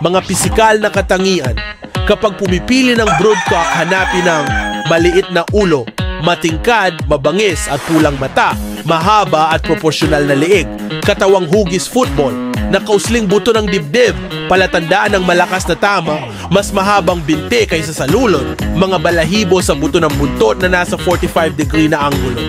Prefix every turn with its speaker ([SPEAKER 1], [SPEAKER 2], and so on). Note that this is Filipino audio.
[SPEAKER 1] mga pisikal na katangian. Kapag pumipili ng broodcock, hanapin ng maliit na ulo, matingkad, mabangis at pulang mata, mahaba at proporsyonal na leeg, katawang hugis football, nakausling buto ng dibdib, palatandaan ng malakas na tama, mas mahabang binti kaysa sa lulod, mga balahibo sa buto ng buntot na nasa 45 degree na anggulo.